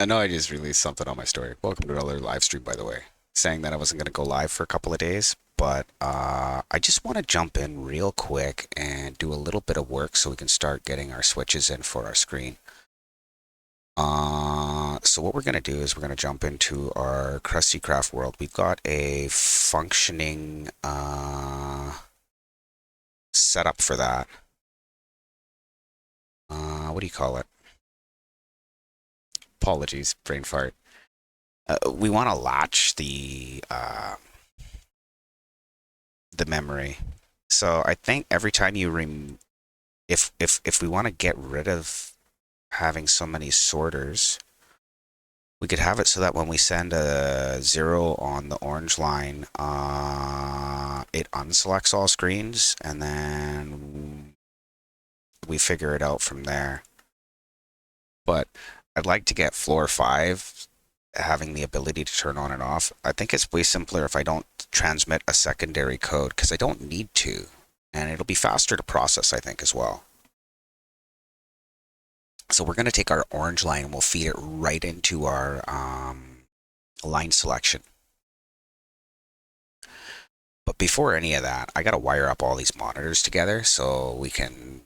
I know I just released something on my story. Welcome to another live stream, by the way. Saying that I wasn't going to go live for a couple of days, but I just want to jump in real quick and do a little bit of work so we can start getting our switches in for our screen. So what we're going to do is we're going to jump into our Krusty Craft world. We've got a functioning setup for that. What do you call it? Apologies, brain fart. We want to latch the memory. So I think every time you if we want to get rid of having so many sorters, we could have it so that when we send a 0 on the orange line, it unselects all screens, and then we figure it out from there. But I'd like to get floor 5 having the ability to turn on and off. I think it's way simpler if I don't transmit a secondary code because I don't need to. And it'll be faster to process, I think, as well. So we're going to take our orange line and we'll feed it right into our line selection. But before any of that, I got to wire up all these monitors together so we can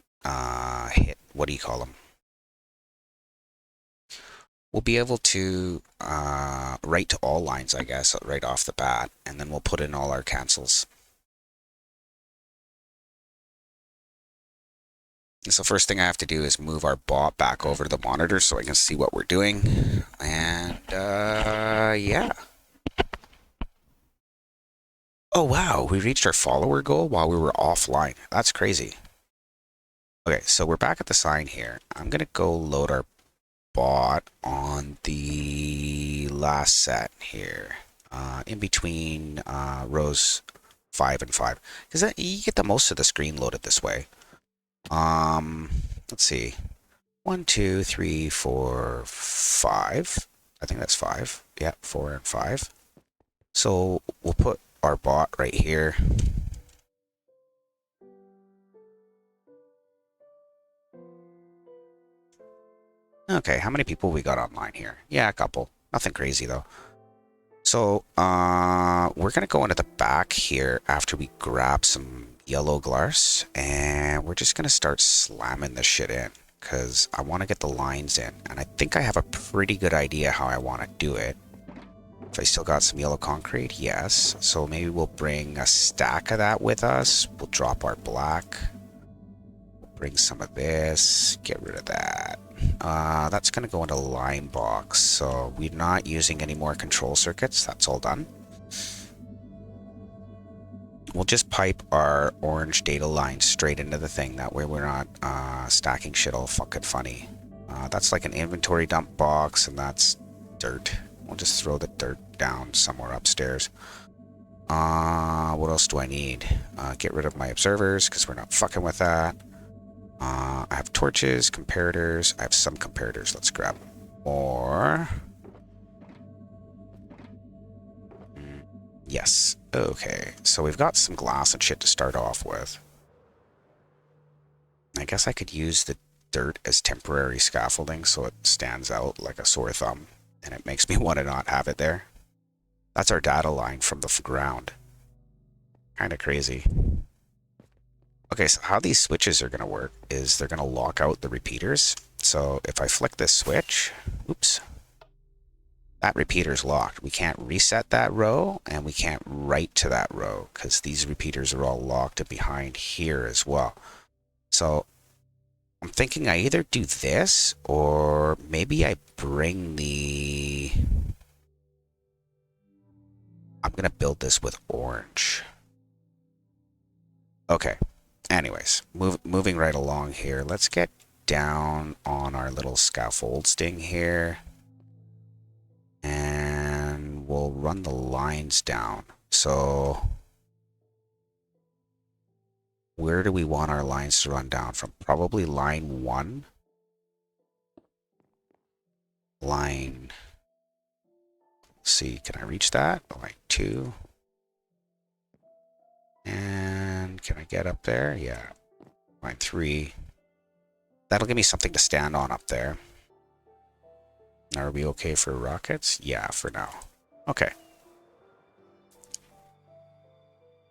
hit, what do you call them? We'll be able to write to all lines, I guess, right off the bat, and then we'll put in all our cancels. So first thing I have to do is move our bot back over to the monitor so I can see what we're doing. And yeah. Oh wow, we reached our follower goal while we were offline. That's crazy. Okay, so we're back at the sign here. I'm gonna go load our bot on the last set here, in between rows 5 and 5, because you get the most of the screen loaded this way. Let's see, 1, 2, 3, 4, 5. I think that's 5. Yeah, 4 and 5. So we'll put our bot right here. Okay, how many people we got online here? Yeah, a couple. Nothing crazy though. So we're gonna go into the back here after we grab some yellow glass, and we're just gonna start slamming this shit in because I want to get the lines in, and I think I have a pretty good idea how I want to do it. If I still got some yellow concrete, yes. So maybe we'll bring a stack of that with us. We'll drop our black. Bring some of this. Get rid of that. That's going to go into line box. So we're not using any more control circuits. That's all done. We'll just pipe our orange data line straight into the thing. That way we're not stacking shit all fucking funny. That's like an inventory dump box, and that's dirt. We'll just throw the dirt down somewhere upstairs. What else do I need? Get rid of my observers because we're not fucking with that. I have torches, comparators. I have some comparators. Let's grab more. Yes. Okay. So we've got some glass and shit to start off with. I guess I could use the dirt as temporary scaffolding so it stands out like a sore thumb, and it makes me want to not have it there. That's our data line from the ground. Kind of crazy. Okay, so how these switches are going to work is they're going to lock out the repeaters. So if I flick this switch, oops, that repeater's locked. We can't reset that row, and we can't write to that row because these repeaters are all locked and behind here as well. So I'm thinking I either do this or maybe I bring the... I'm going to build this with orange. Okay. Anyways, moving right along here. Let's get down on our little scaffolding here. And we'll run the lines down. So where do we want our lines to run down from? Probably line 1. Line... Let's see, can I reach that? Line 2. And can I get up there? Yeah. Line 3. That'll give me something to stand on up there. Are we okay for rockets? Yeah, for now. Okay.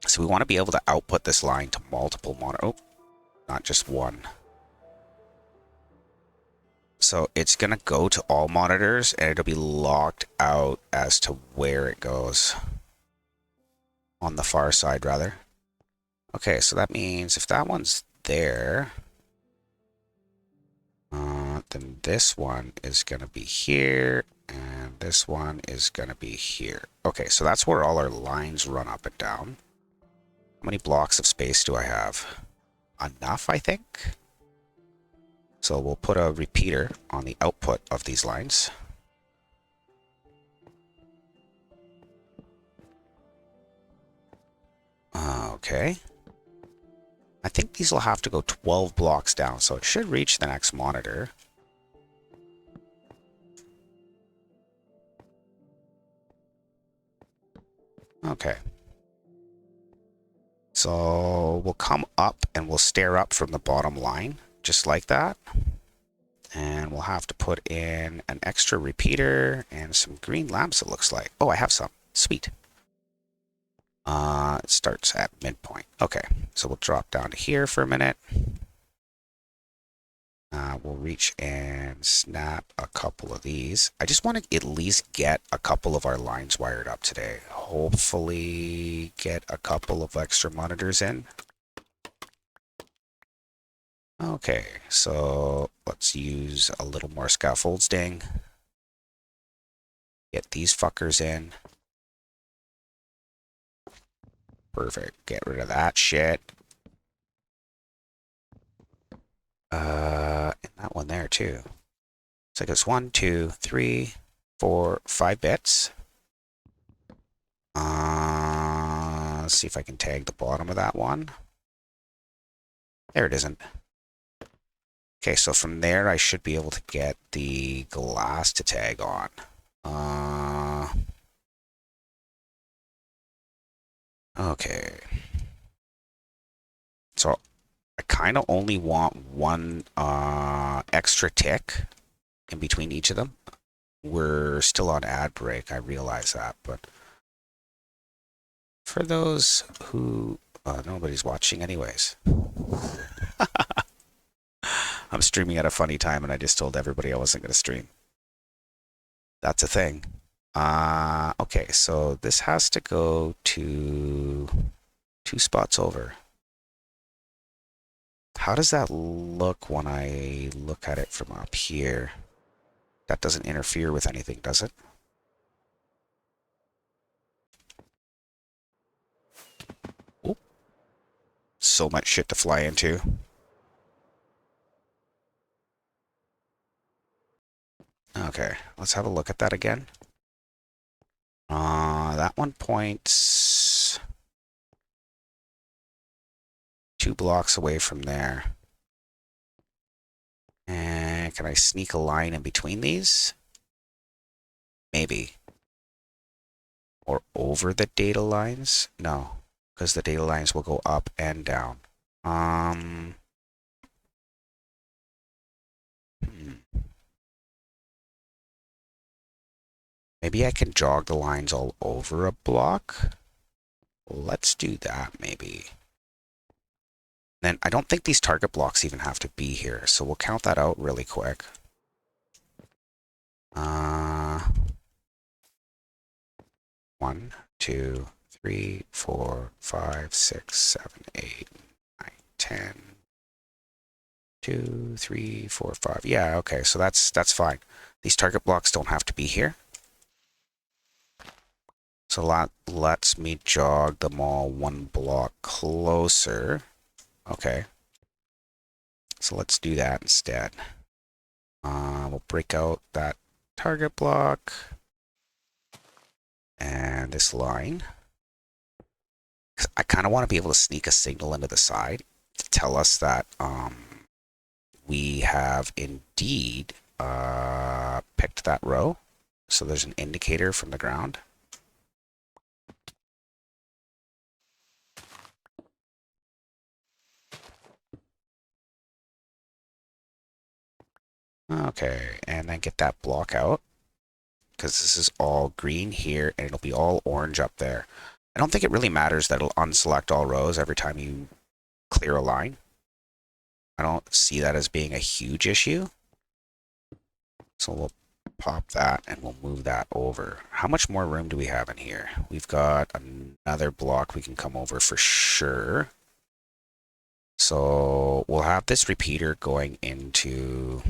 So we want to be able to output this line to multiple monitors. Oh, not just one. So it's going to go to all monitors and it'll be locked out as to where it goes. On the far side, rather. Okay, so that means if that one's there, then this one is going to be here, and this one is going to be here. Okay, so that's where all our lines run up and down. How many blocks of space do I have? Enough, I think. So we'll put a repeater on the output of these lines. Okay. I think these will have to go 12 blocks down, so it should reach the next monitor. Okay. So we'll come up and we'll stare up from the bottom line, just like that. And we'll have to put in an extra repeater and some green lamps, it looks like. Oh, I have some. Sweet. It starts at midpoint. Okay, so we'll drop down to here for a minute. We'll reach and snap a couple of these. I just want to at least get a couple of our lines wired up today. Hopefully get a couple of extra monitors in. Okay, so let's use a little more scaffolds, ding. Get these fuckers in. Perfect. Get rid of that shit. And that one there too. So it's 1, 2, 3, 4, 5 bits. Let's see if I can tag the bottom of that one. There it isn't. Okay, so from there I should be able to get the glass to tag on. Okay. So I kind of only want one extra tick in between each of them. We're still on ad break, I realize that, but for those who nobody's watching anyways. I'm streaming at a funny time and I just told everybody I wasn't going to stream. That's a thing. Okay, so this has to go to 2 spots over. How does that look when I look at it from up here? That doesn't interfere with anything, does it? Oh, so much shit to fly into. Okay, let's have a look at that again. That one points 2 blocks away from there. And can I sneak a line in between these? Maybe. Or over the data lines? No, because the data lines will go up and down. Hmm. Maybe I can jog the lines all over a block. Let's do that, maybe. Then I don't think these target blocks even have to be here, so we'll count that out really quick. 1, 2, 3, 4, 5, 6, 7, 8, 9, 10. 2, 3, 4, 5. Yeah, okay, so that's fine. These target blocks don't have to be here. So that lets me jog them all 1 block closer. Okay. So let's do that instead. We'll break out that target block and this line. I kind of want to be able to sneak a signal into the side to tell us that we have indeed picked that row. So there's an indicator from the ground. Okay, and then get that block out. because this is all green here and it'll be all orange up there. I don't think it really matters that it'll unselect all rows every time you clear a line. I don't see that as being a huge issue. So we'll pop that and we'll move that over. How much more room do we have in here? We've got another block we can come over for sure. So we'll have this repeater going into...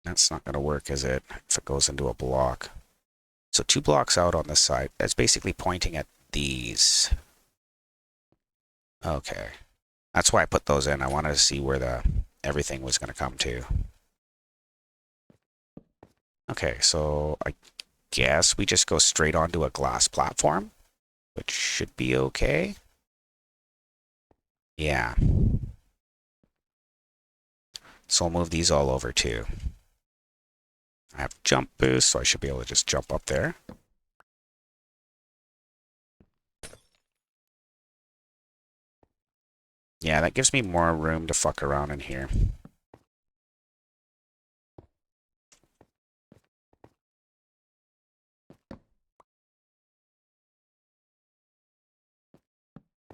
That's not going to work, is it? If it goes into a block. So 2 blocks out on this side. That's basically pointing at these. Okay. That's why I put those in. I wanted to see where everything was going to come to. Okay, so I guess we just go straight onto a glass platform, which should be okay. Yeah. So I'll move these all over too. I have jump boost, so I should be able to just jump up there. Yeah, that gives me more room to fuck around in here.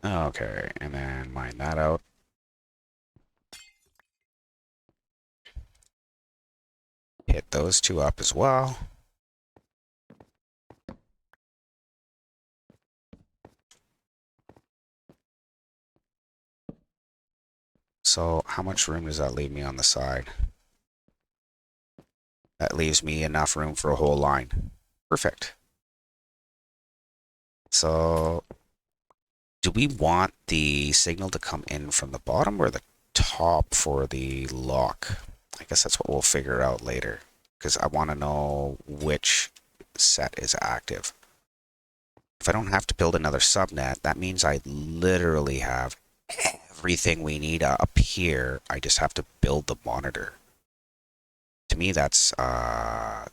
Okay, and then mine that out. Hit those 2 up as well. So how much room does that leave me on the side? That leaves me enough room for a whole line. Perfect. So do we want the signal to come in from the bottom or the top for the lock? I guess that's what we'll figure out later, because I want to know which set is active. If I don't have to build another subnet, that means I literally have everything we need up here. I just have to build the monitor. To me, that's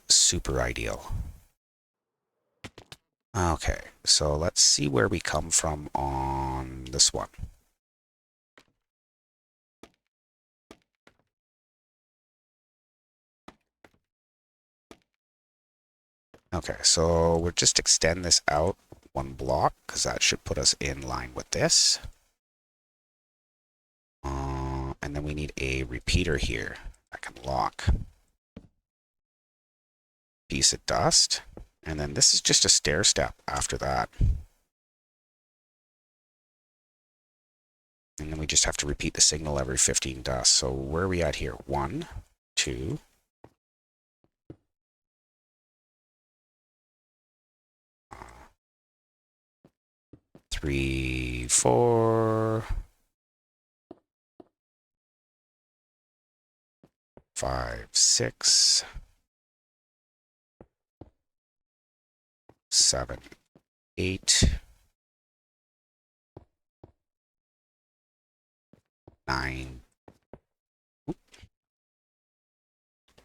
super ideal. Okay, so let's see where we come from on this one. Okay, so we'll just extend this out 1 block, because that should put us in line with this. And then we need a repeater here that can lock. Piece of dust. And then this is just a stair step after that. And then we just have to repeat the signal every 15 dust. So where are we at here? 1, 2. 3, 4. 5, 6. 7, 8. 9. Oop.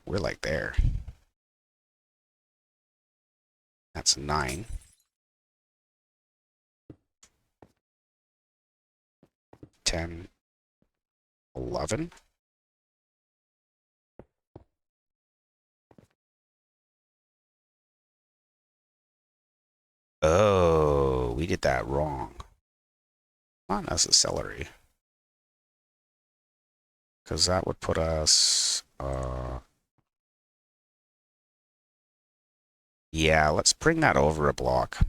We're like there. That's 9. 10. 11. Oh, we did that wrong. Not necessarily. Because that would put us... yeah, let's bring that over a block.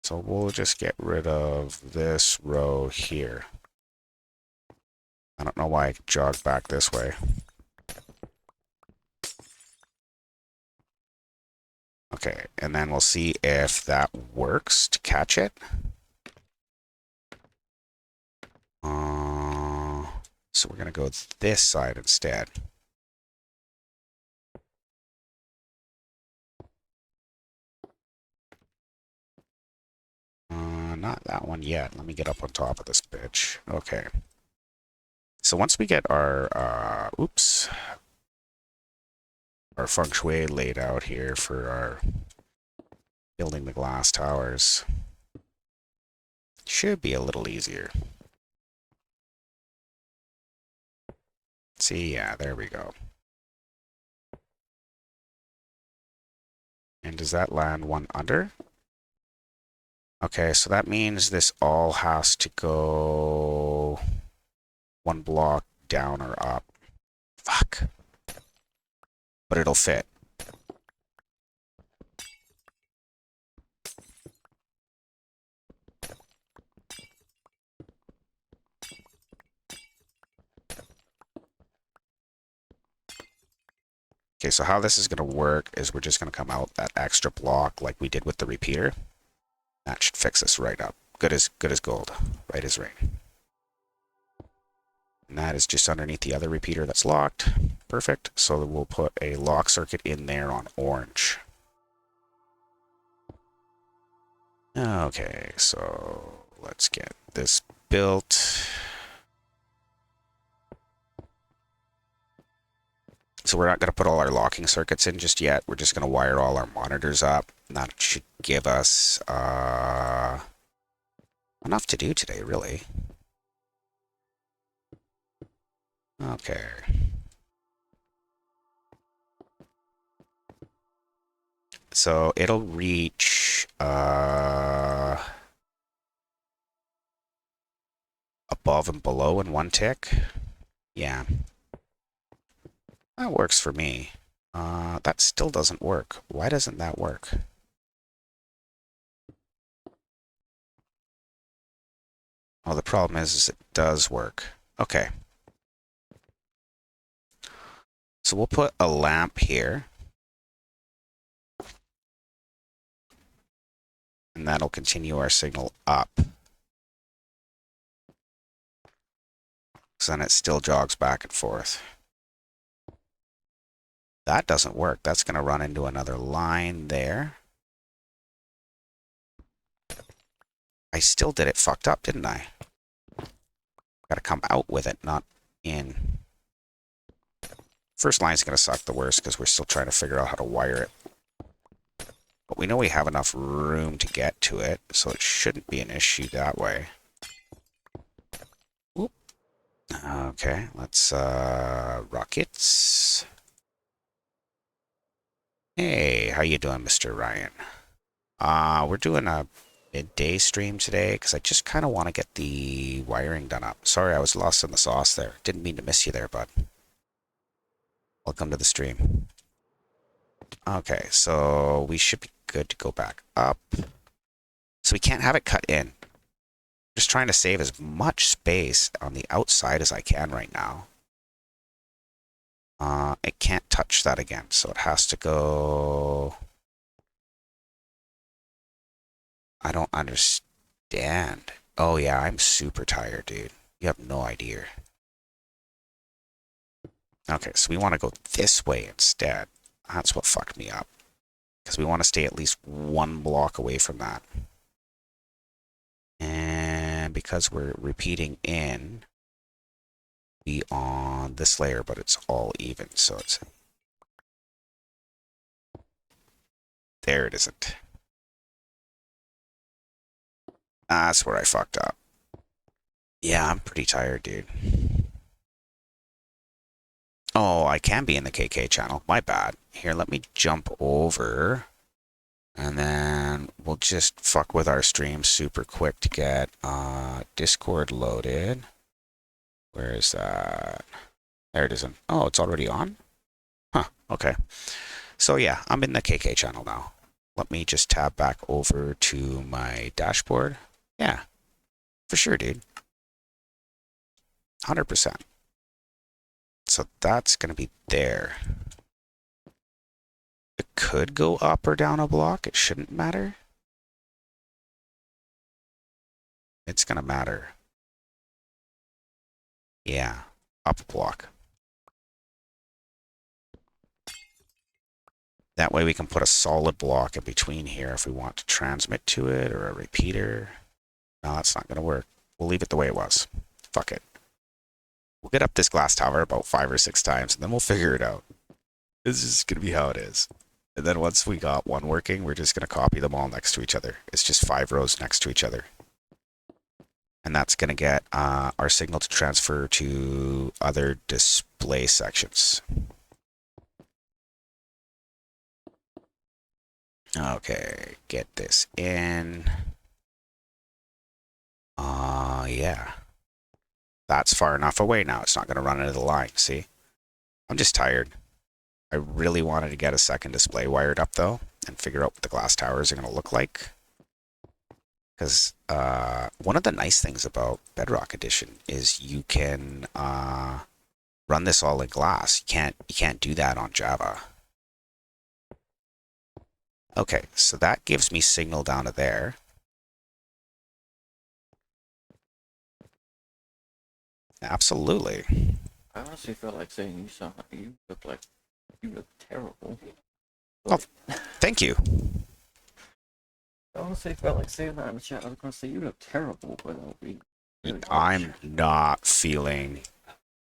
So we'll just get rid of this row here. I don't know why I jogged back this way. Okay, and then we'll see if that works to catch it. So we're going to go this side instead. Not that one yet. Let me get up on top of this bitch. Okay. So once we get our, our feng shui laid out here for our building the glass towers, should be a little easier. See, yeah, there we go. And does that land one under? Okay, so that means this all has to go one block down or up. Fuck. But it'll fit. Okay, so how this is going to work is we're just going to come out that extra block like we did with the repeater. That should fix us right up. Good as gold. Right as rain. And that is just underneath the other repeater that's locked. Perfect. So we'll put a lock circuit in there on orange. Okay, so let's get this built. So we're not going to put all our locking circuits in just yet. We're just going to wire all our monitors up. And that should give us enough to do today, really. Okay. So it'll reach above and below in one tick. Yeah. That works for me. That still doesn't work. Why doesn't that work? Oh, the problem is it does work. Okay. So we'll put a lamp here. And that'll continue our signal up. So then it still jogs back and forth. That doesn't work. That's going to run into another line there. I still did it fucked up, didn't I? Got to come out with it, not in. First line's going to suck the worst because we're still trying to figure out how to wire it. But we know we have enough room to get to it, so it shouldn't be an issue that way. Oop. Okay, let's rockets. Hey, how you doing, Mr. Ryan? We're doing a midday stream today because I just kind of want to get the wiring done up. Sorry, I was lost in the sauce there. Didn't mean to miss you there, bud. Welcome to the stream. Okay, so we should be good to go back up. So we can't have it cut in. Just trying to save as much space on the outside as I can right now. It can't touch that again, so it has to go. I don't understand. Oh yeah, I'm super tired, dude. You have no idea. Okay, so we want to go this way instead. That's what fucked me up. Because we want to stay at least one block away from that. And because we're repeating in, be on this layer, but it's all even, so it's. There it isn't. That's where I fucked up. Yeah, I'm pretty tired, dude. Oh, I can be in the KK channel. My bad. Here, let me jump over. And then we'll just fuck with our stream super quick to get Discord loaded. Where is that? There it isn't. Oh, it's already on? Huh, okay. So yeah, I'm in the KK channel now. Let me just tab back over to my dashboard. Yeah, for sure, dude. 100%. So that's going to be there. It could go up or down a block. It shouldn't matter. It's going to matter. Yeah, up a block. That way we can put a solid block in between here if we want to transmit to it or a repeater. No, that's not going to work. We'll leave it the way it was. Fuck it. We'll get up this glass tower about 5 or 6 times, and then we'll figure it out. This is going to be how it is. And then once we got one working, we're just going to copy them all next to each other. It's just 5 rows next to each other. And that's going to get our signal to transfer to other display sections. Okay, get this in. Yeah. That's far enough away now. It's not going to run into the line, see? I'm just tired. I really wanted to get a second display wired up, though, and figure out what the glass towers are going to look like. Because one of the nice things about Bedrock Edition is you can run this all in glass. You can't do that on Java. Okay, so that gives me signal down to there. Absolutely. I honestly felt like saying you look terrible. Oh, thank you. I honestly felt like saying that in the chat. I was gonna say you look terrible, but that'll be really I'm not feeling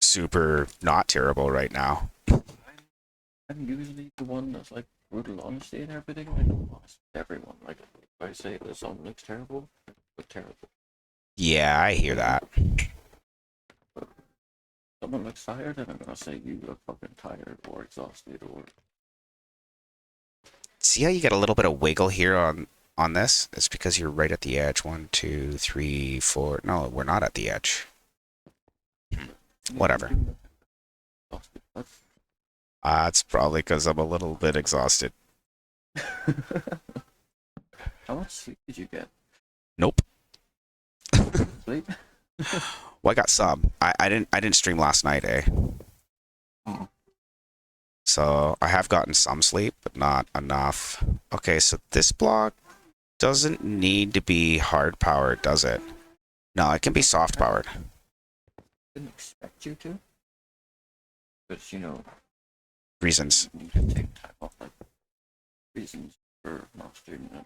super not terrible right now. I'm usually the one that's like brutal honesty and everything. Like I'm honest with everyone. Like if I say that something looks terrible, it looks terrible. Yeah, I hear that. But if someone looks tired, then I'm gonna say you look fucking tired or exhausted or. See how you get a little bit of wiggle here on this? It's because you're right at the edge. 1, 2, 3, 4. No, we're not at the edge. Whatever. It's probably because I'm a little bit exhausted. How much sleep did you get? Nope. Sleep? Well, I got some. I didn't stream last night, eh? Oh. So I have gotten some sleep, but not enough. Okay, so this block doesn't need to be hard powered, does it? No, it can be soft powered. Didn't expect you to. But Reasons. you can take time off, like reasons for not streaming it.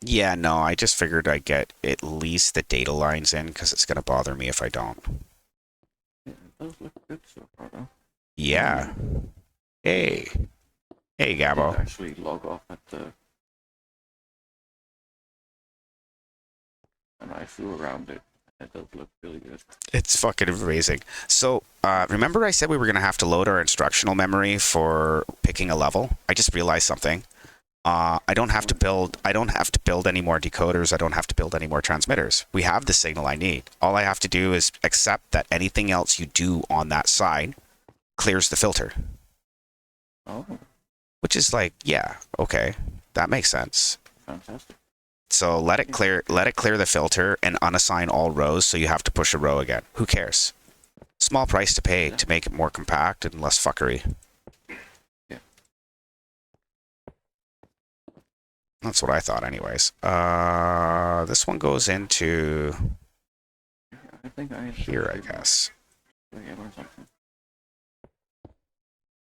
Yeah, no, I just figured I'd get at least the data lines in because it's going to bother me if I don't. Yeah, it does look good so far, though. Yeah. Hey. Hey, Gabo. I actually log off at the. And I flew around it. It does look really good. It's fucking amazing. So, remember I said we were going to have to load our instructional memory for picking a level? I just realized something. I don't have to build any more decoders. I don't have to build any more transmitters. We have the signal I need. All I have to do is accept that anything else you do on that side clears the filter. Oh. Which is like, yeah, okay. That makes sense. Fantastic. So let it clear the filter and unassign all rows so you have to push a row again. Who cares? Small price to pay to make it more compact and less fuckery. Yeah. That's what I thought anyways. This one goes into I think here, I guess.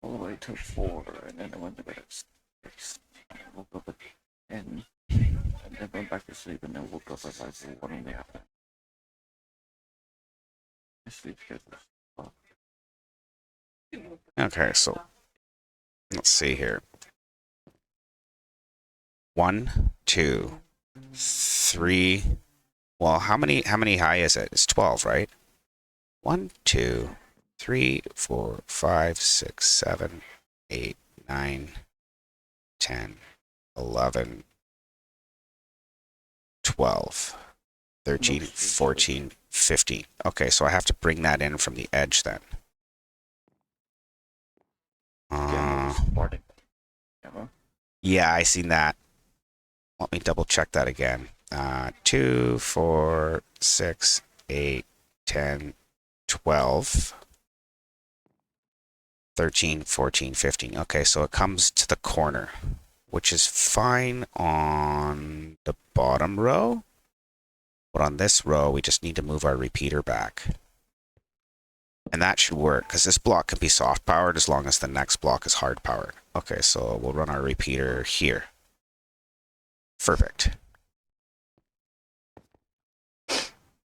All the way to 4, and then I went to bed at 6. I woke up at 10. And then went back to sleep, and then woke up at like 1 in the afternoon. My sleep schedule. Okay, so let's see here. 1, 2, 3. Well, how many high is it? It's 12, right? 1, 2, 3, 4, 5, 6, 7, 8, 9, 10, 11, 12, 13, 14, 15. Okay, so I have to bring that in from the edge then. Yeah, I seen that. Let me double check that again. 2, 4, 6, 8, 10, 12, 13, 14, 15. Okay, so it comes to the corner, which is fine on the bottom row. But on this row, we just need to move our repeater back. And that should work, because this block can be soft powered as long as the next block is hard powered. Okay, so we'll run our repeater here. Perfect.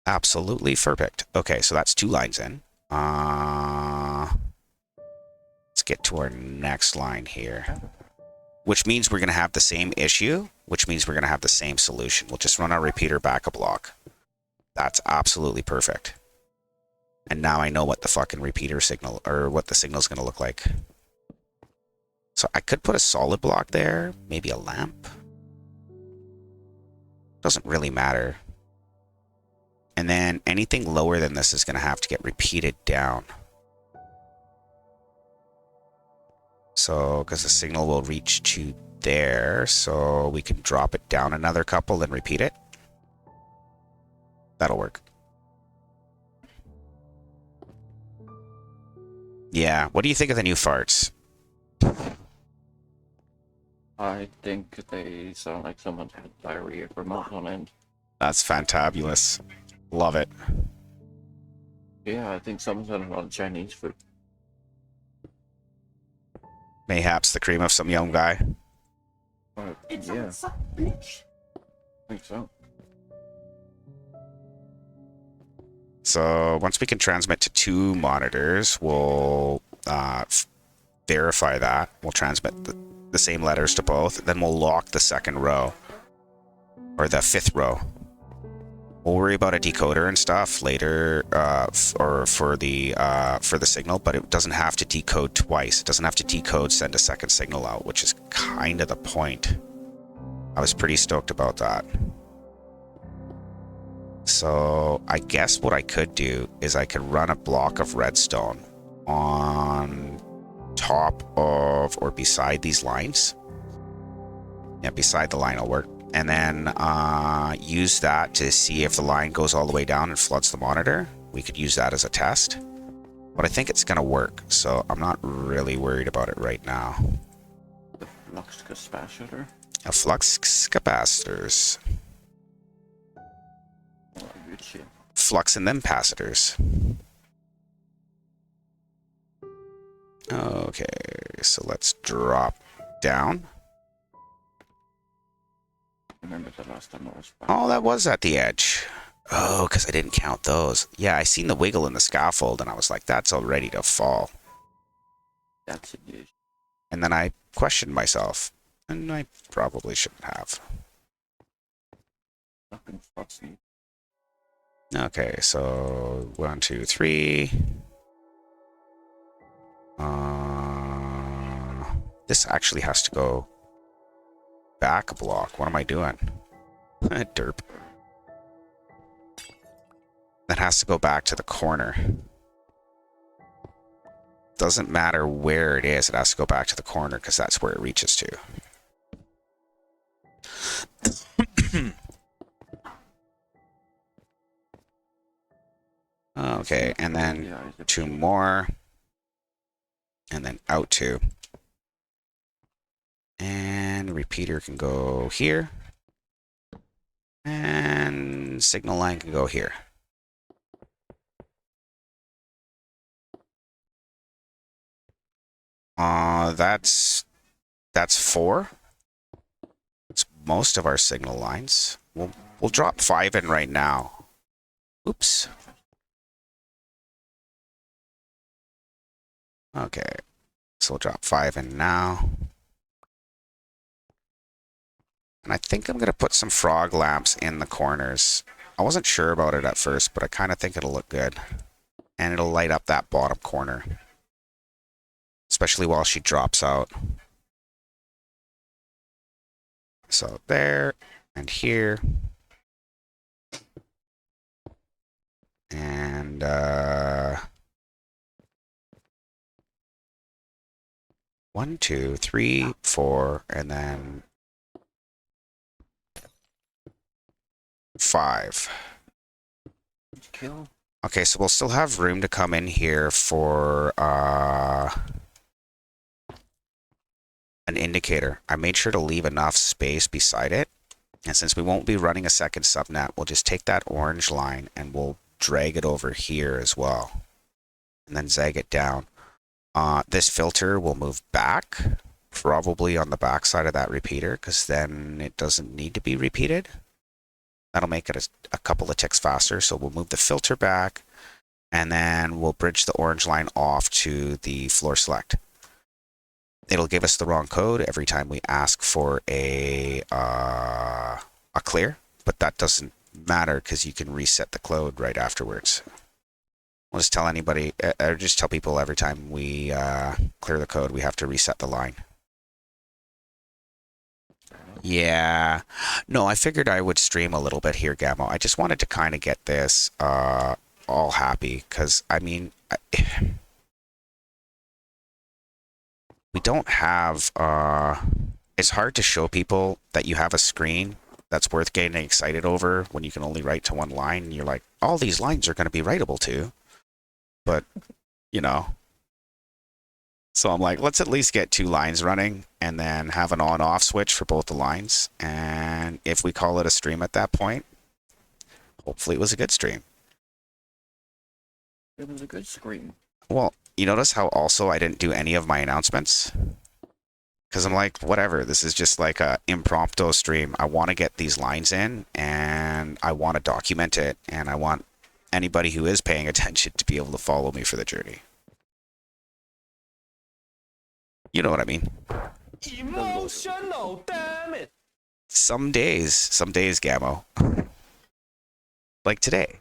Absolutely perfect. Okay, so that's 2 lines in. Let's get to our next line here. Which means we're going to have the same issue, which means we're going to have the same solution. We'll just run our repeater back a block. That's absolutely perfect. And now I know what the fucking repeater signal, or what the signal's going to look like. So I could put a solid block there, maybe a lamp. Doesn't really matter. And then anything lower than this is going to have to get repeated down. So, because the signal will reach to there, so we can drop it down another couple and repeat it. That'll work. Yeah, what do you think of the new farts? I think they sound like someone had diarrhea for months on end. That's fantabulous. Love it. Yeah, I think someone's had a lot of Chinese food. Mayhaps the cream of some young guy. Yeah, I think so. So once we can transmit to 2 monitors, we'll verify that. We'll transmit the same letters to both. Then we'll lock the 2nd row. Or the 5th row. We'll worry about a decoder and stuff later, or for the signal, but it doesn't have to decode twice. It doesn't have to decode, send a 2nd signal out, which is kind of the point. I was pretty stoked about that. So I guess what I could do is I could run a block of redstone on top of or beside these lines. Yeah, beside the line will work. And then use that to see if the line goes all the way down and floods the monitor. We could use that as a test. But I think it's going to work, so I'm not really worried about it right now. The flux capacitor? A flux capacitors. Oh, good shit. Flux and them capacitors. Okay, so let's drop down. Remember the last time I was back? Oh, that was at the edge. Oh, because I didn't count those. Yeah, I seen the wiggle in the scaffold, and I was like, that's all ready to fall. That's it. And then I questioned myself, and I probably shouldn't have. Fucking flux. Okay, so 1, 2, 3. This actually has to go back a block. What am I doing? Derp. That has to go back to the corner. Doesn't matter where it is, it has to go back to the corner because that's where it reaches to. Okay, and then 2 more. And then out 2. And repeater can go here. And signal line can go here. That's 4. It's most of our signal lines. We'll drop 5 in right now. Oops. Okay. So we'll drop 5 in now. And I think I'm going to put some frog lamps in the corners. I wasn't sure about it at first, but I kind of think it'll look good. And it'll light up that bottom corner. Especially while she drops out. So there, and here. And, 1, 2, 3, 4, and then 5. Kill. Okay, so we'll still have room to come in here for an indicator. I made sure to leave enough space beside it. And since we won't be running a 2nd subnet, we'll just take that orange line and we'll drag it over here as well. And then zag it down. This filter will move back, probably on the back side of that repeater, because then it doesn't need to be repeated. That'll make it a couple of ticks faster. So we'll move the filter back, and then we'll bridge the orange line off to the floor select. It'll give us the wrong code every time we ask for a clear, but that doesn't matter because you can reset the code right afterwards. We'll just tell anybody, or just tell people every time we clear the code, we have to reset the line. Yeah. No, I figured I would stream a little bit here, Gamo. I just wanted to kind of get this all happy because, I mean, we don't have... it's hard to show people that you have a screen that's worth getting excited over when you can only write to one line. And you're like, all these lines are going to be writable to. But, you know. So I'm like, let's at least get 2 lines running and then have an on-off switch for both the lines. And if we call it a stream at that point, hopefully it was a good stream. It was a good scream. Well, you notice how also I didn't do any of my announcements? Because I'm like, whatever, this is just like a impromptu stream. I want to get these lines in, and I want to document it, and I want anybody who is paying attention to be able to follow me for the journey. You know what I mean? Emotional, damn it! Some days, Gamo. Like today.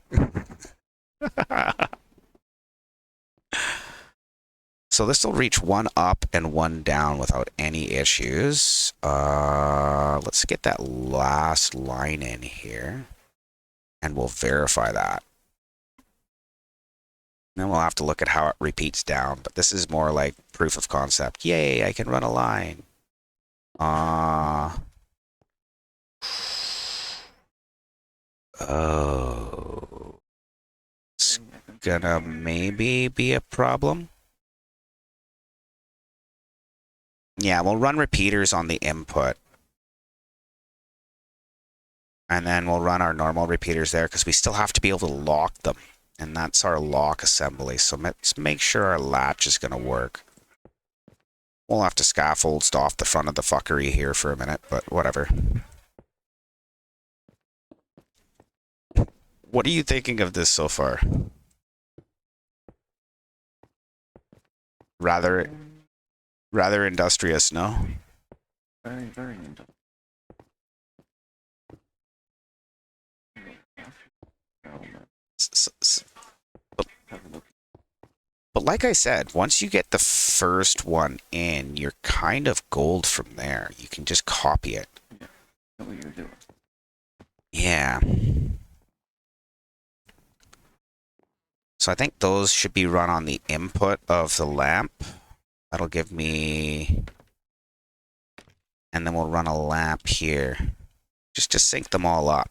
So this will reach 1 up and 1 down without any issues. Let's get that last line in here, and we'll verify that. Then we'll have to look at how it repeats down, but this is more like proof of concept. Yay, I can run a line. Oh. It's gonna maybe be a problem. Yeah, we'll run repeaters on the input. And then we'll run our normal repeaters there because we still have to be able to lock them. And that's our lock assembly. So let's make sure our latch is going to work. We'll have to scaffold off the front of the fuckery here for a minute, but whatever. What are you thinking of this so far? Rather industrious, no? Very, very industrial. But like I said, once you get the first one in, you're kind of gold from there. You can just copy it. Yeah, that's what you're doing. Yeah. So I think those should be run on the input of the lamp. That'll give me... And then we'll run a lamp here. Just to sync them all up.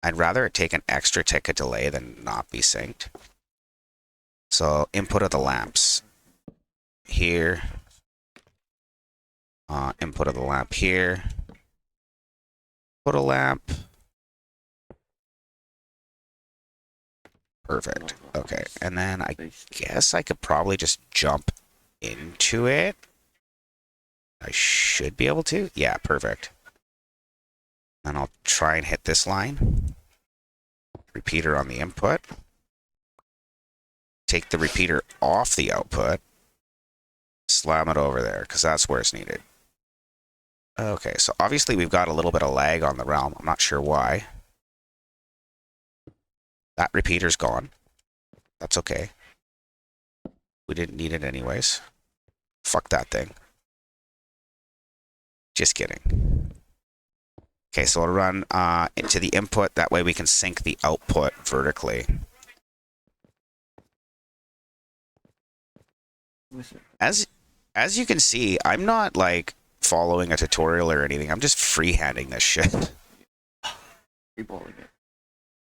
I'd rather it take an extra tick of delay than not be synced. So input of the lamps. Here. Input of the lamp here. Put a lamp. Perfect. Okay, and then I guess I could probably just jump into it. I should be able to. Yeah, perfect. And I'll try and hit this line. Repeater on the input. Take the repeater off the output. Slam it over there, because that's where it's needed. Okay, so obviously we've got a little bit of lag on the realm. I'm not sure why. That repeater's gone. That's okay. We didn't need it anyways. Fuck that thing. Just kidding. Okay, so I'll run into the input. That way we can sync the output vertically. As you can see, I'm not like following a tutorial or anything. I'm just freehanding this shit. Freeballing it.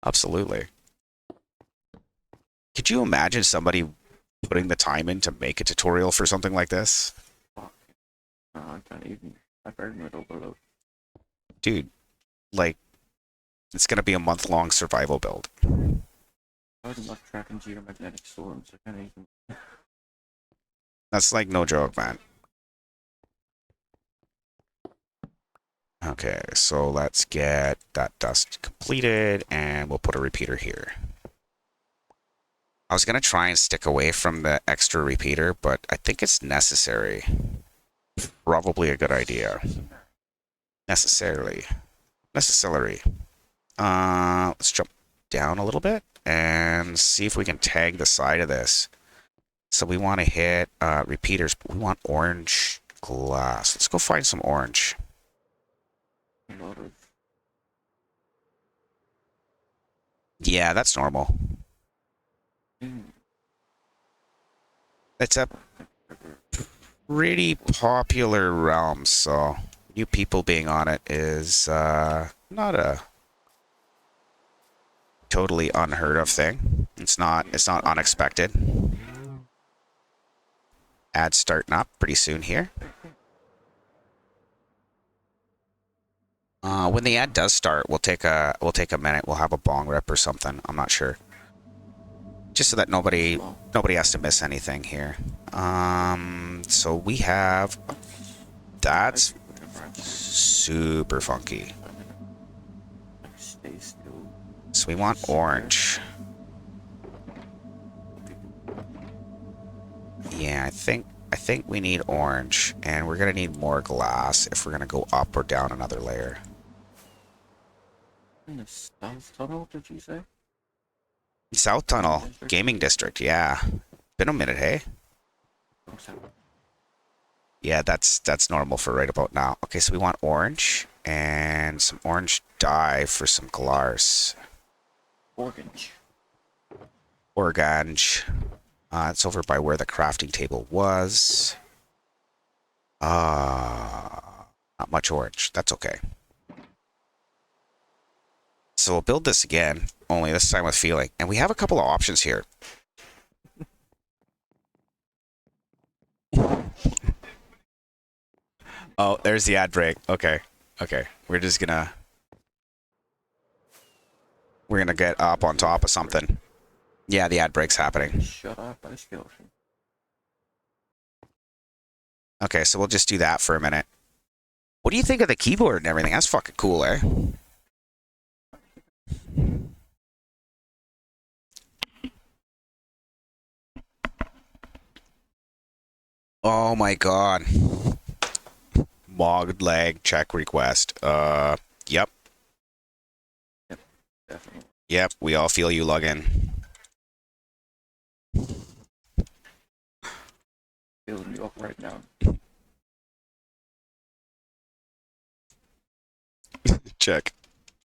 Absolutely. Could you imagine somebody putting the time in to make a tutorial for something like this? Fuck. I can't even. I burned it overload. Dude, like, it's gonna be a month-long survival build. I was not tracking geomagnetic storms. I can't even. That's like no joke, man. Okay, so let's get that dust completed, and we'll put a repeater here. I was going to try and stick away from the extra repeater, but I think it's necessary. Probably a good idea. Necessary. Let's jump down a little bit and see if we can tag the side of this. So we want to hit repeaters, but we want orange glass. Let's go find some orange. A lot of Yeah, that's normal. mm, It's a pretty popular realm, so new people being on it is not a totally unheard of thing. It's not unexpected. Ad starting up pretty soon here. When the ad does start, we'll take a minute. We'll have a bong rip or something. I'm not sure, just so that nobody has to miss anything here. So we have that's super funky. stay still. So we want orange. Yeah, I think we need orange, and we're gonna need more glass if we're gonna go up or down another layer. In the south tunnel, did you say? South Tunnel Gaming District. Yeah, been a minute, hey. Yeah, that's normal for right about now. Okay, so we want orange and some orange dye for some glass. Orange. Orange. It's over by where the crafting table was. Not much orange. That's okay. So we'll build this again, only this time with feeling. And we have a couple of options here. Oh, there's the ad break. Okay. Okay. We're gonna get up on top of something. Yeah, the ad break's happening. Shut up, by skeleton. Okay, so we'll just do that for a minute. What do you think of the keyboard and everything? That's fucking cool, eh? Oh my god. Mogged lag check request. Yep. Definitely. Yep, we all feel you log in. Building you up right now. Check.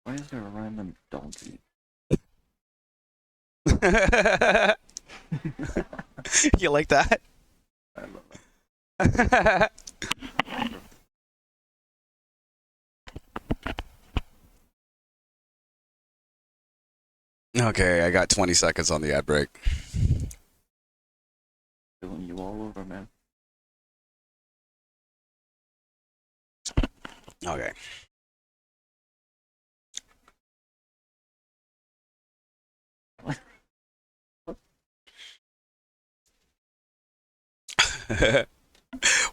Why is there a random donkey? You like that? I love that. Okay, I got 20 seconds on the ad break. Filling you all over, man. Okay.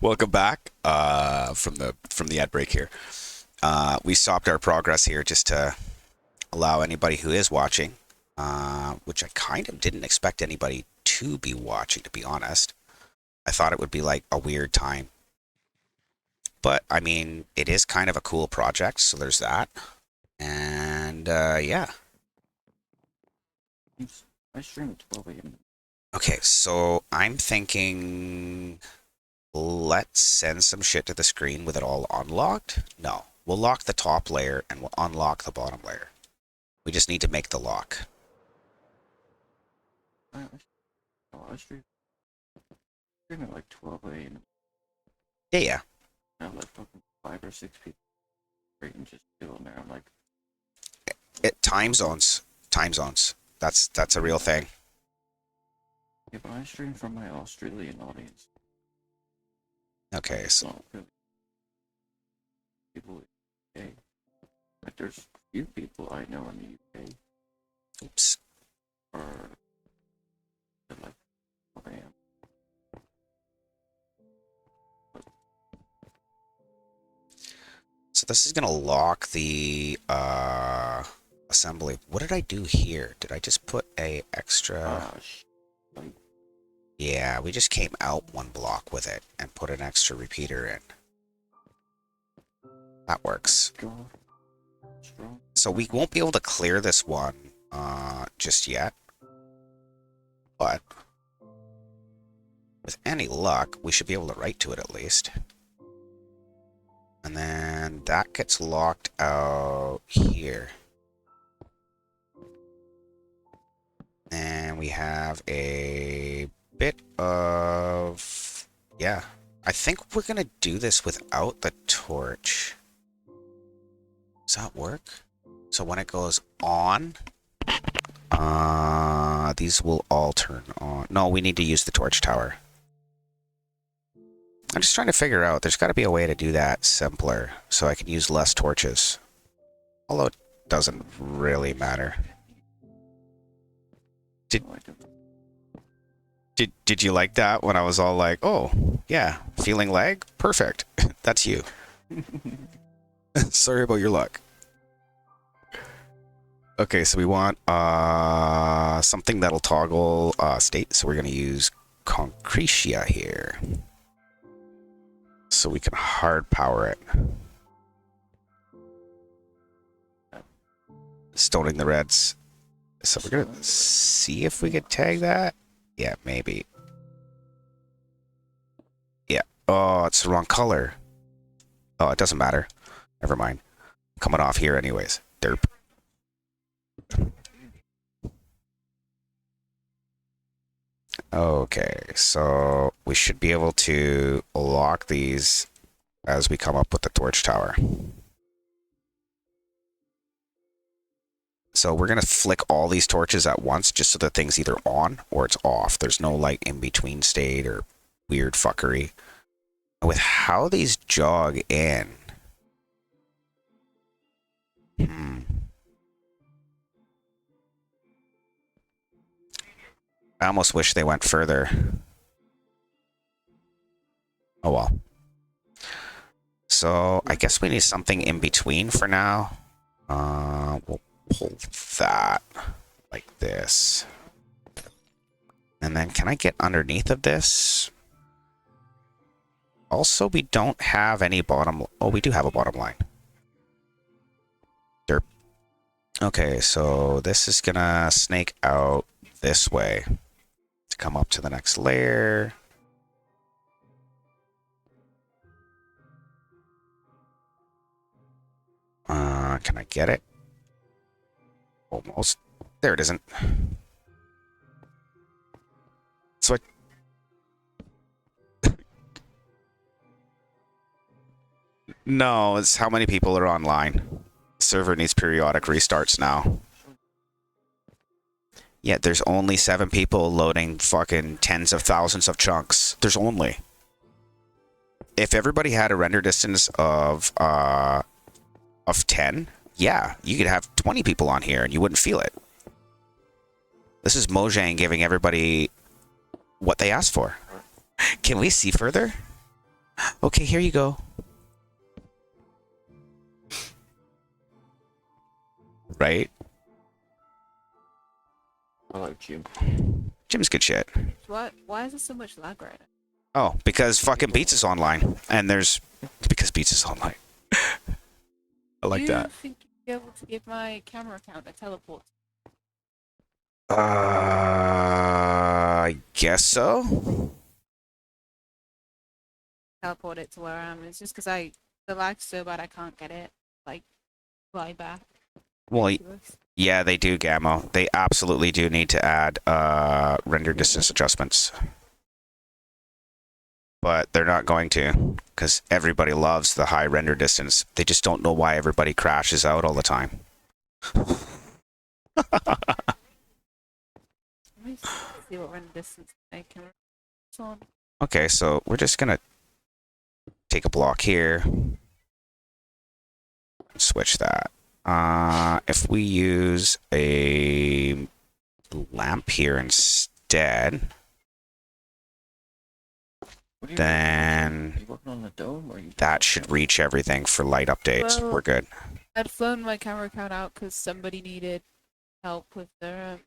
Welcome back from the ad break here. We stopped our progress here just to allow anybody who is watching, which I kind of didn't expect anybody to be watching, to be honest. I thought it would be like a weird time. But I mean, it is kind of a cool project, so there's that. And yeah. I stream at 12 a.m. Okay, so I'm thinking let's send some shit to the screen with it all unlocked. No, we'll lock the top layer and we'll unlock the bottom layer. We just need to make the lock. I stream at like 12 a.m. Yeah, yeah. I have like fucking 5 or 6 people straight and just chilling there. I'm like, Time zones. Time zones. That's a real thing. yeah, but I stream from my Australian audience. Okay, so Not really people in the UK. Like, there's a few people I know in the UK oops. are at like 12 a.m. So this is gonna lock the assembly. What did I do here? Did I just put a extra? Yeah, we just came out one block with it and put an extra repeater in. That works. God. Strong. So we won't be able to clear this one just yet. But with any luck, we should be able to write to it at least. And then that gets locked out here. And we have a bit of... Yeah. I think we're going to do this without the torch. Does that work? So when it goes on, these will all turn on. No, we need to use the torch tower. I'm just trying to figure out, there's got to be a way to do that simpler so I can use less torches. Although it doesn't really matter. Did you like that when I was all like, oh, yeah, feeling lag? Perfect. That's you. Sorry about your luck. Okay, so we want something that'll toggle state, so we're going to use Concretia here. So we can hard power it. Stoning the reds. So we're going to see if we can tag that. Yeah, maybe. Yeah. Oh, it's the wrong color. Oh, it doesn't matter. Never mind. Coming off here anyways. Derp. Okay, so we should be able to lock these as we come up with the torch tower. So we're going to flick all these torches at once just so the thing's either on or it's off. There's no like in-between state or weird fuckery. With how these jog in... I almost wish they went further. Oh well. So I guess we need something in between for now. We'll pull that like this. And then can I get underneath of this? Also, we don't have any bottom... Oh, we do have a bottom line. Derp. Okay, so this is gonna snake out this way to come up to the next layer. Can I get it? Almost. There it isn't. So no, it's how many people are online. Server needs periodic restarts now. Yeah, there's only 7 people loading fucking tens of thousands of chunks. There's only. If everybody had a render distance of 10, yeah, you could have 20 people on here and you wouldn't feel it. This is Mojang giving everybody what they asked for. Can we see further? Okay, here you go. Right? I like Jim. Jim's good shit. What? Why is there so much lag right now? Oh, because fucking Beats is online. And there's... Because Beats is online. I like that. Do you think you'd be able to give my camera account a teleport? I guess so. Teleport it to where I am. It's just because the lag's so bad I can't get it. Like, fly back. Well, to us. yeah, they do, Gammo. They absolutely do need to add render distance adjustments. But they're not going to, because everybody loves the high render distance. They just don't know why everybody crashes out all the time. Let me see what render distance I can. It's on. Okay, so we're just going to take a block here. And switch that. If we use a lamp here instead, then Are you working on the dome or that should reach everything for light updates. Well, We're good. I'd flown my camera account out because somebody needed help with their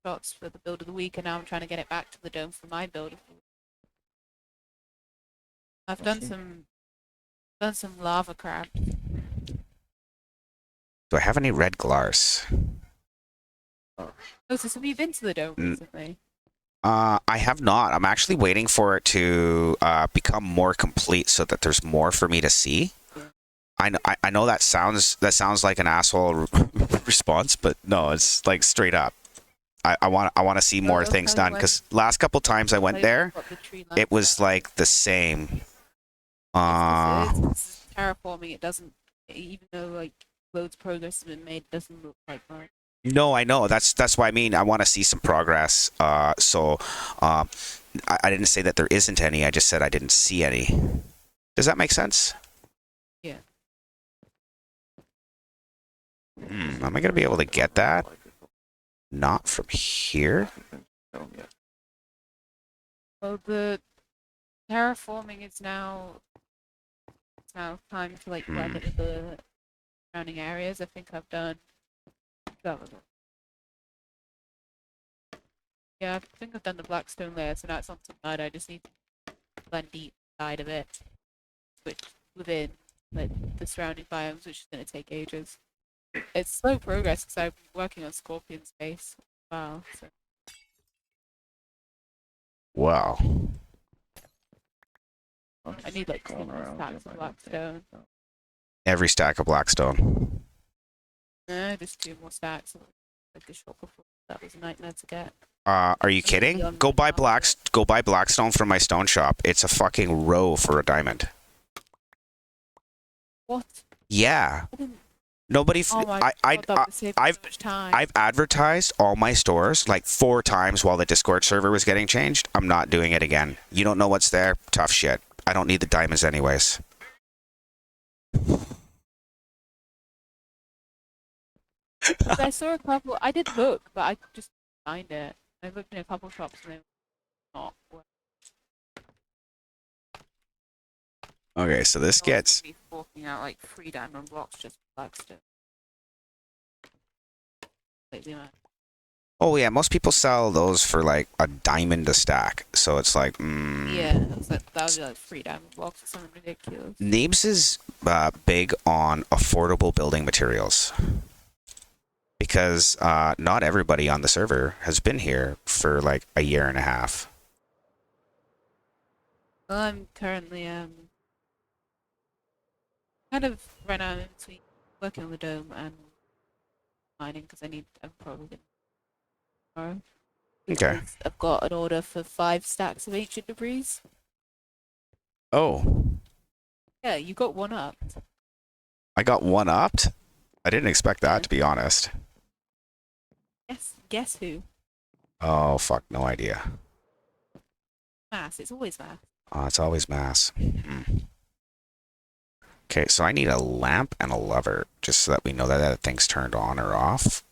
shots for the build of the week, and now I'm trying to get it back to the dome for my build of the week. I've done some lava crab. Do I have any red glars? Oh, so have you been to the dome N- recently? I have not. I'm actually waiting for it to become more complete so that there's more for me to see. Yeah. I know that sounds like an asshole response, but no, it's like straight up. I want to see more I'll things tell you done because last couple times I I'll went tell you there, what the tree it lines was are. like the same. It's terraforming. It doesn't, even though like loads of progress has been made, it doesn't look like much. No, I know. That's why I mean I want to see some progress. I didn't say that there isn't any. I just said I didn't see any. Does that make sense? Yeah. Am I gonna be able to get that? Not from here. Well, the terraforming is now. It's now time to like blend it with the surrounding areas. I think I've done. Yeah, I think I've done the blackstone layer, so now it's on some mud. I just need to blend deep side of it, which within like the surrounding biomes, which is going to take ages. It's slow progress because I've been working on Scorpion space as well. So Wow. I need like 2 more stacks of blackstone. Every stack of blackstone. No, just 2 more stacks. Like a shot before. That was a nightmare to get. Are you kidding? Go buy blackstone from my stone shop. It's a fucking row for a diamond. What? Yeah. Nobody. Oh my God, that would save so much time. I've advertised all my stores like 4 times while the Discord server was getting changed. I'm not doing it again. You don't know what's there. Tough shit. I don't need the diamonds anyways. I saw a couple. I did look, but I just couldn't find it. I looked in a couple shops and they were not. Okay, so this gets. Me forking out like 3 diamond blocks just for blackstone. Completely mad. Oh yeah, most people sell those for like a diamond a stack. So it's like. Yeah, that would be like 3 diamond blocks or something ridiculous. Nabes is big on affordable building materials. Because not everybody on the server has been here for like a year and a half. Well, I'm currently kind of right now in between working on the dome and mining because I'm probably gonna tomorrow. Okay. Because I've got an order for 5 stacks of ancient debris. Oh, Yeah, you got one up. I got one upped? I didn't expect that, to be honest. Guess who? Oh, fuck, no idea. Mass. It's always mass. It's always mass. Okay, so I need a lamp and a lever, just so that we know that that thing's turned on or off.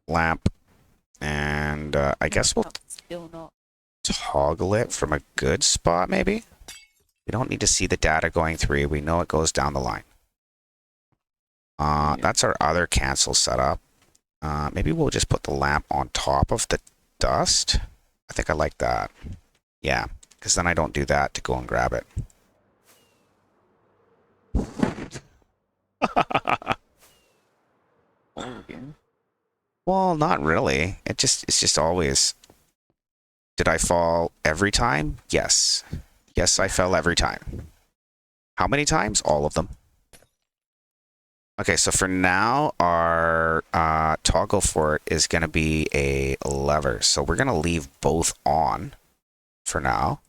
Lamp. And I guess we'll Still not. toggle it from a good spot, maybe? We don't need to see the data going through. We know it goes down the line. That's our other cancel setup. Maybe we'll just put the lamp on top of the dust. I think I like that. Yeah, because then I don't do that to go and grab it. Well, not really. It's just always. Did I fall every time? Yes. Yes, I fell every time. How many times? All of them. Okay, so for now, our toggle for it is going to be a lever. So we're going to leave both on for now.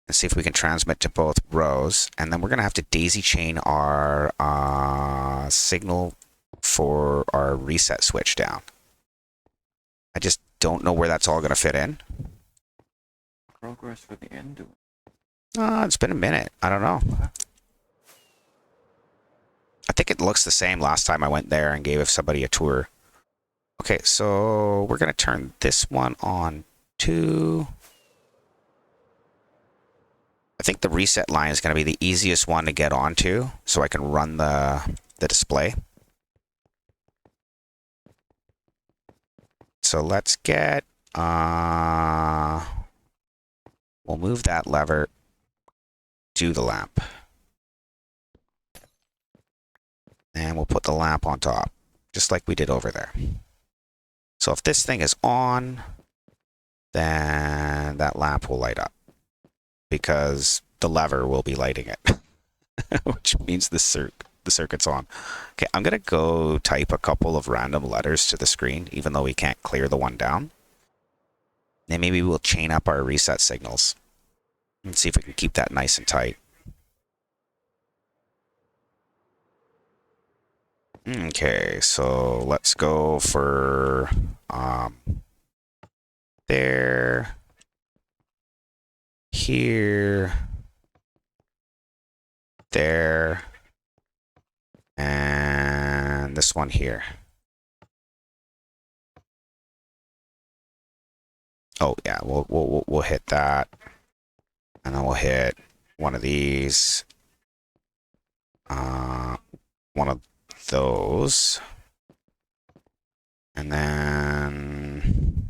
And see if we can transmit to both rows. And then we're going to have to daisy chain our signal for our reset switch down. I just don't know where that's all going to fit in. Progress for the end. It's been a minute. I don't know. I think it looks the same last time I went there and gave somebody a tour. Okay, so we're going to turn this one on too. I think the reset line is going to be the easiest one to get onto, so I can run the display. So let's get, we'll move that lever to the lamp. And we'll put the lamp on top, just like we did over there. So if this thing is on, then that lamp will light up because the lever will be lighting it, which means the circuit's on. Okay, I'm going to go type a couple of random letters to the screen, even though we can't clear the one down. And maybe we'll chain up our reset signals and see if we can keep that nice and tight. Okay, so let's go for there, here, there, and this one here. Oh yeah, we'll hit that, and then we'll hit one of these, one of those, and then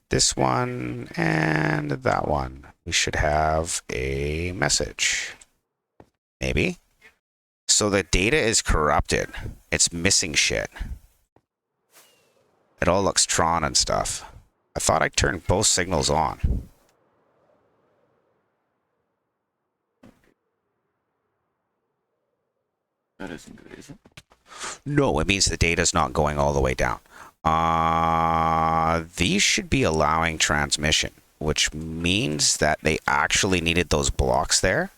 this one and that one. We should have a message. Maybe. So the data is corrupted. It's missing shit. It all looks Tron and stuff. I thought I turned both signals on. That isn't good, is it? No, it means the data's not going all the way down. These should be allowing transmission, which means that they actually needed those blocks there.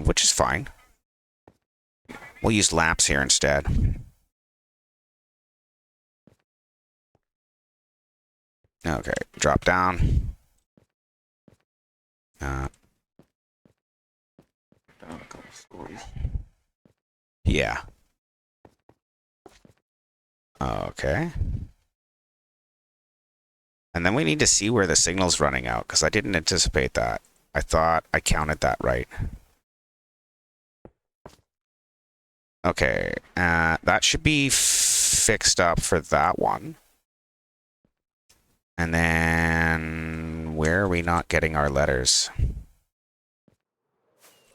Which is fine. We'll use lamps here instead. Okay, drop down. Down a couple stories. Yeah. Okay. And then we need to see where the signal's running out, because I didn't anticipate that. I thought I counted that right. Okay, that should be fixed up for that one. And then, where are we not getting our letters?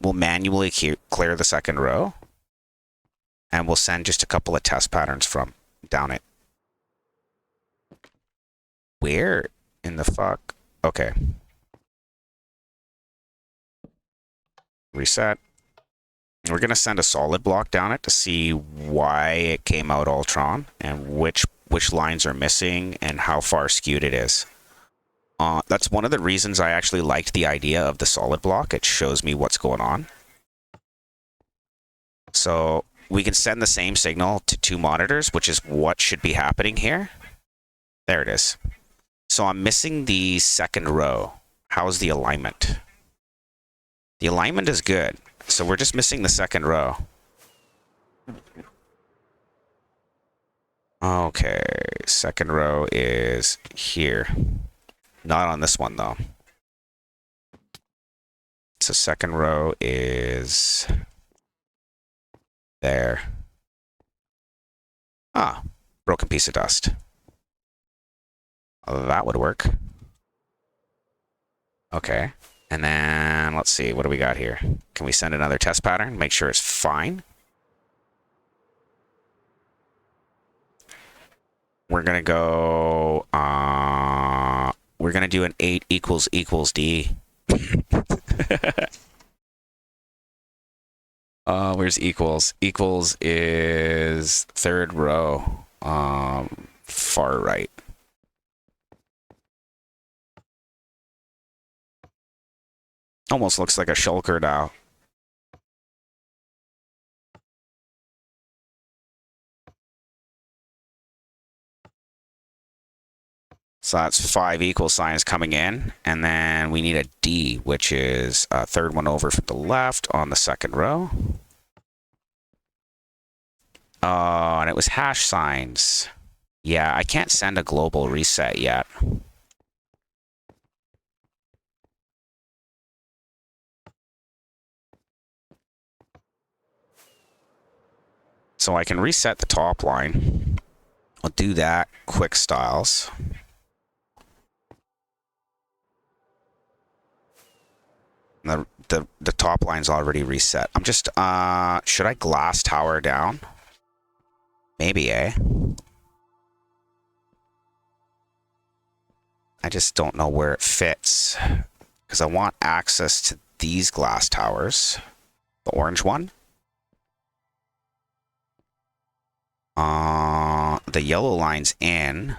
We'll manually clear the second row. And we'll send just a couple of test patterns from down it. Where in the fuck? Okay. Reset. We're going to send a solid block down it to see why it came out Ultron and which lines are missing and how far skewed it is. That's one of the reasons I actually liked the idea of the solid block. It shows me what's going on. So we can send the same signal to two monitors, which is what should be happening here. There it is. So I'm missing the second row. How's the alignment? The alignment is good. So we're just missing the second row. Okay, second row is here. Not on this one, though. So second row is there. Ah, broken piece of dust. That would work. Okay. And then, let's see, what do we got here? Can we send another test pattern? Make sure it's fine. We're going to go, we're going to do an 8 equals D. Where's equals? Equals is third row, far right. Almost looks like a shulker now. So that's 5 equal signs coming in, and then we need a D, which is a third one over from the left on the second row. Oh, and it was hash signs. Yeah, I can't send a global reset yet. So I can reset the top line. I'll do that, quick styles. The top line's already reset. I'm just should I glass tower down? Maybe, eh? I just don't know where it fits. Because I want access to these glass towers. The orange one. The yellow line's in.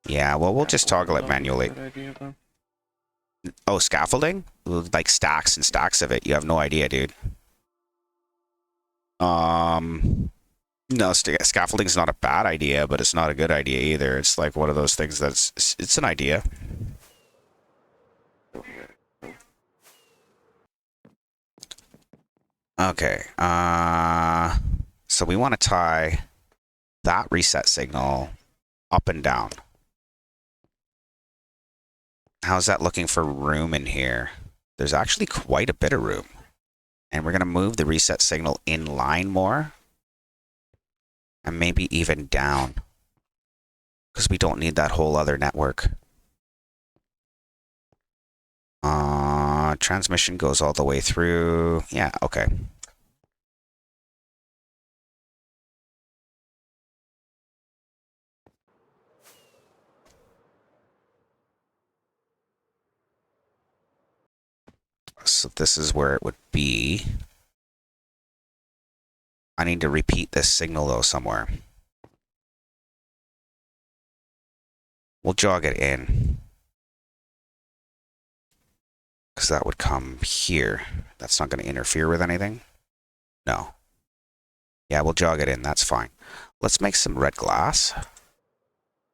Yeah, well, we'll just toggle it manually. Good idea, though. Oh, scaffolding? Like stacks and stacks of it. You have no idea, dude. No, scaffolding's not a bad idea, but it's not a good idea either. It's like one of those things that's it's an idea. Okay. So we want to tie that reset signal up and down. How's that looking for room in here? There's actually quite a bit of room. And we're going to move the reset signal in line more. And maybe even down. Because we don't need that whole other network. Transmission goes all the way through. Yeah, okay. So this is where it would be. I need to repeat this signal though somewhere. We'll jog it in. Because that would come here. That's not going to interfere with anything. No. Yeah, we'll jog it in. That's fine. Let's make some red glass.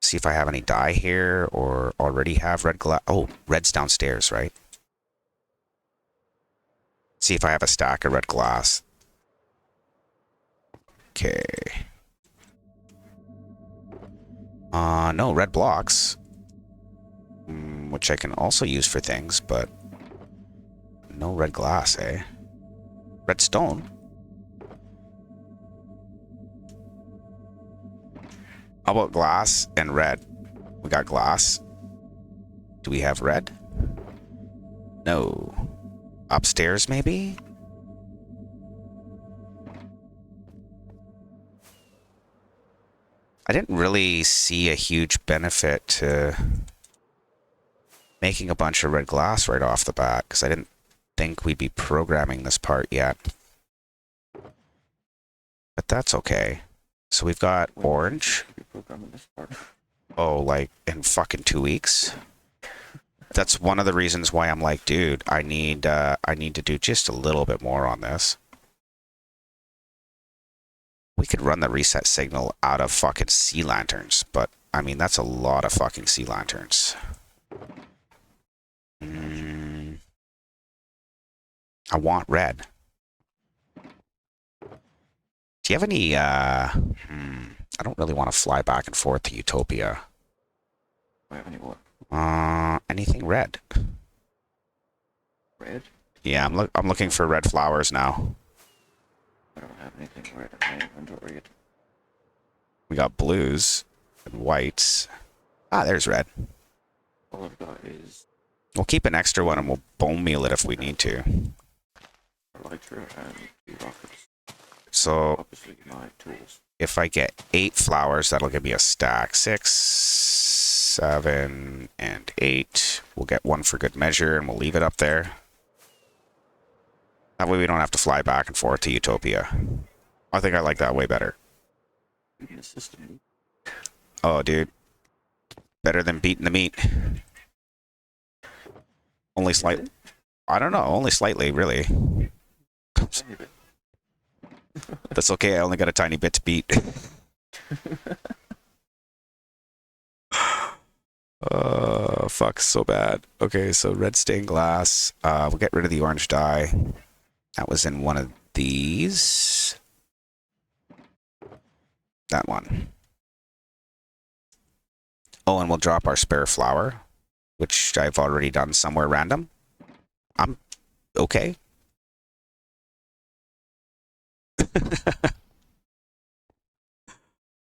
See if I have any dye here or already have red glass. Oh, red's downstairs, right? See if I have a stack of red glass. Okay. No, red blocks. Which I can also use for things, but no red glass, eh? Redstone. How about glass and red? We got glass. Do we have red? No. Upstairs, maybe? I didn't really see a huge benefit to making a bunch of red glass right off the bat, because I didn't think we'd be programming this part yet. But that's okay. So we've got orange. Programming this part. Oh, like in fucking 2 weeks? That's one of the reasons why I'm like, dude, I need to do just a little bit more on this. We could run the reset signal out of fucking sea lanterns, but I mean, that's a lot of fucking sea lanterns. I want red. Do you have any, I don't really want to fly back and forth to Utopia. Do I have any what? Anything red? Red? Yeah, I'm looking for red flowers now. I don't have anything red in my inventory yet. We got blues and whites. Ah, there's red. All I've got is We'll keep an extra one and we'll bone meal it if we need to. a lighter and 2 rockets. So Obviously my tools. if I get 8 flowers, that'll give me a stack. 6, 7, and 8. We'll get 1 for good measure and we'll leave it up there. That way we don't have to fly back and forth to Utopia. I think I like that way better. In the system. Oh, dude. Better than beating the meat. Only slightly. I don't know. Only slightly, really. Tiny bit. That's okay. I only got a tiny bit to beat. Fuck. So bad. Okay, so red stained glass. We'll get rid of the orange dye. That was in one of these. That one. Oh, and we'll drop our spare flower, which I've already done somewhere random. I'm okay.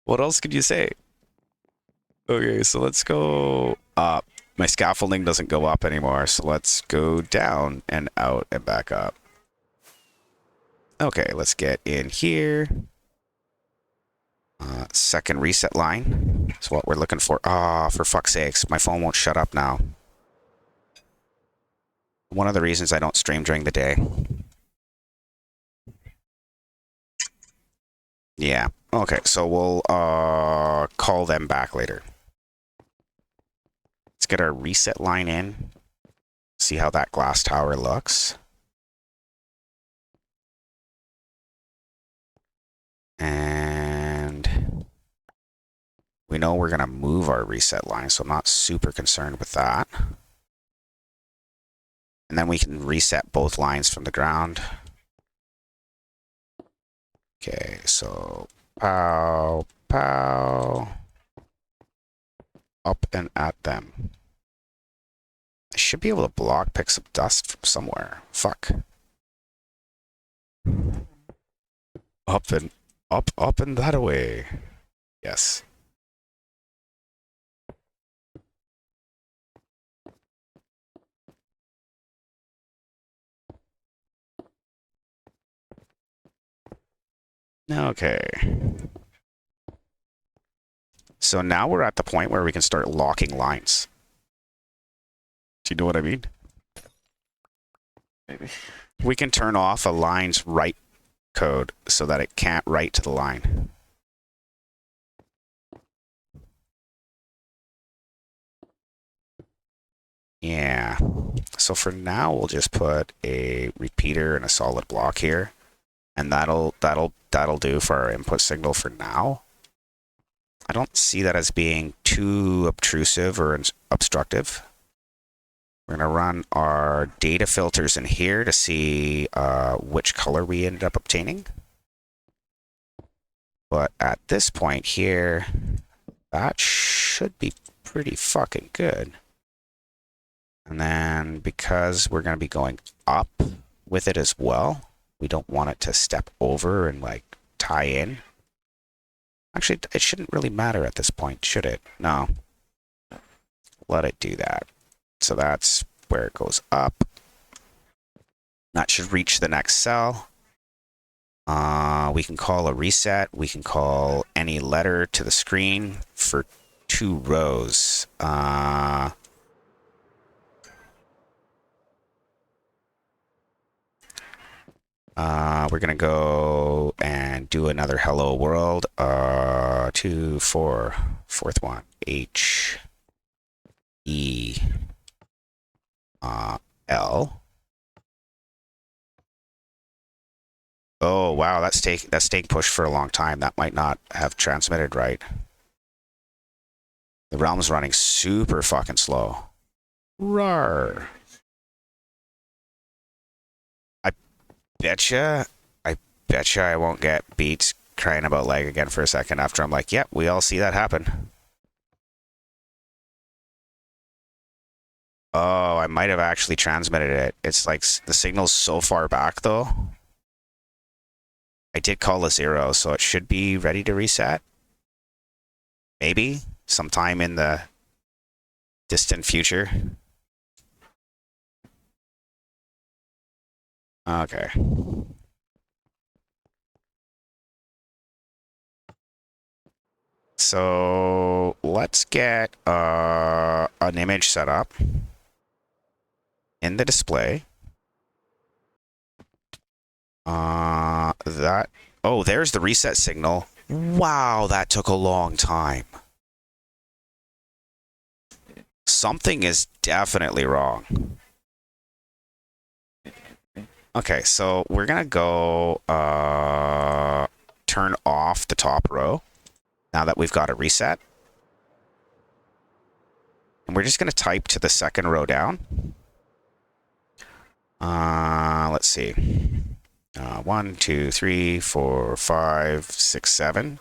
What else could you say? Okay, so let's go up. My scaffolding doesn't go up anymore, so let's go down and out and back up. Okay, let's get in here. Second reset line is what we're looking for. Ah, for fuck's sakes, my phone won't shut up now. One of the reasons I don't stream during the day. Yeah. Okay, so we'll call them back later. Let's get our reset line in. See how that glass tower looks. And we know we're going to move our reset line, so I'm not super concerned with that. And then we can reset both lines from the ground. Okay, so pow, pow. Up and at them. I should be able to block, pick some dust from somewhere. Fuck. Up and that away. Yes. Okay. So now we're at the point where we can start locking lines. Do you know what I mean? Maybe. We can turn off a line's write code so that it can't write to the line. Yeah. So for now, we'll just put a repeater and a solid block here, and that'll do for our input signal for now. I don't see that as being too obtrusive or obstructive. We're going to run our data filters in here to see which color we ended up obtaining. But at this point here, that should be pretty fucking good. And then because we're going to be going up with it as well, we don't want it to step over and like tie in. Actually, it shouldn't really matter at this point, should it? No. Let it do that. So that's where it goes up. That should reach the next cell. We can call a reset. We can call any letter to the screen for 2 rows. We're going to go and do another hello world. 2, 4, fourth one. H, E, L. Oh, wow, that's staying pushed for a long time. That might not have transmitted right. The realm's running super fucking slow. Rawr. I betcha I won't get beats crying about lag again for a second after I'm like, yep, we all see that happen. Oh, I might have actually transmitted it. It's like the signal's so far back though. I did call a 0, so it should be ready to reset. Maybe sometime in the distant future. Okay. So let's get an image set up in the display. Oh, there's the reset signal. Wow, that took a long time. Something is definitely wrong. Okay, so we're gonna go turn off the top row now that we've got a reset. And we're just gonna type to the second row down. Let's see. 1, 2, 3, 4, 5, 6, 7.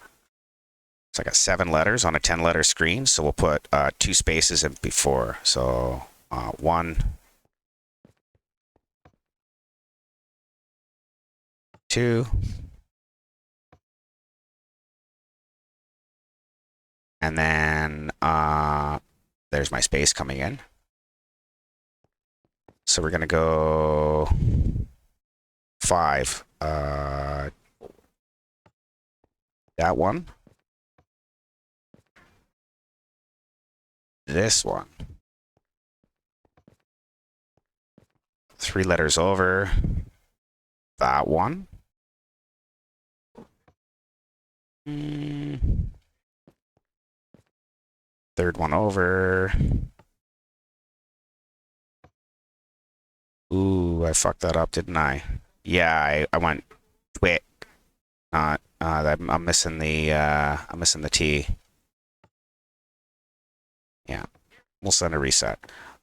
So I got 7 letters on a 10-letter screen. So we'll put 2 spaces in before. So 1, 2, and then There's my space coming in. So we're gonna go 5. That one. This one. 3 letters over. That one. Third one over. Ooh, I fucked that up, didn't I? Yeah, I went quick. Not. I'm missing the T. Yeah, we'll send a reset.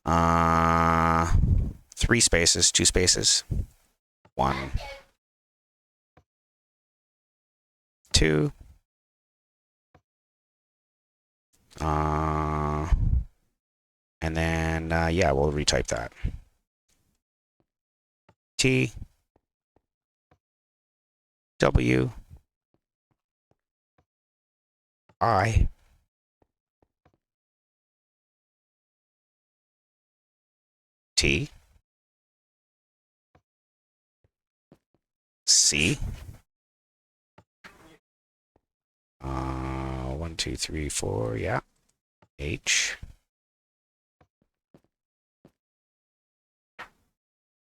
3 spaces, 2 spaces. 1, 2. And then yeah, we'll retype that. T W I T C 1 2 3 4, yeah. H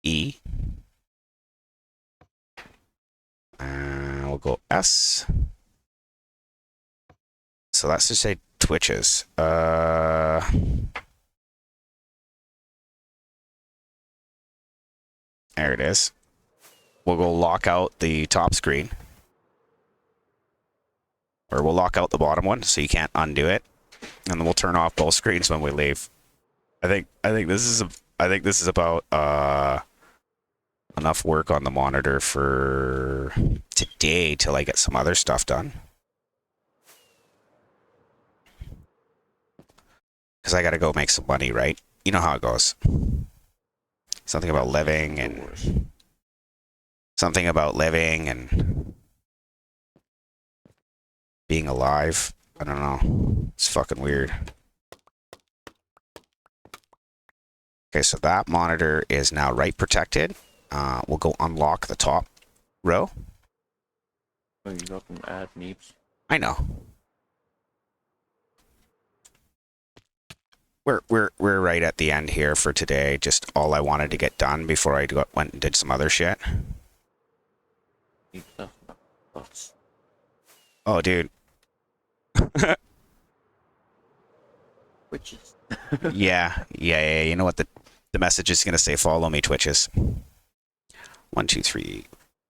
E we'll go S. So that's to say Twitches. There it is. We'll go lock out the top screen. Or we'll lock out the bottom one so you can't undo it. And then we'll turn off both screens when we leave. I think this is about enough work on the monitor for today till I get some other stuff done. Because I gotta go make some money, right? You know how it goes. Something about living and being alive. I don't know. It's fucking weird. Okay, so that monitor is now write protected. We'll go unlock the top row. Oh, you got them add neeps. I know. We're right at the end here for today. Just all I wanted to get done before I went and did some other shit. Neep stuff. Thoughts. Oh, dude. Witches. Yeah. You know what the message is gonna say? Follow me, Twitches. 1 2 3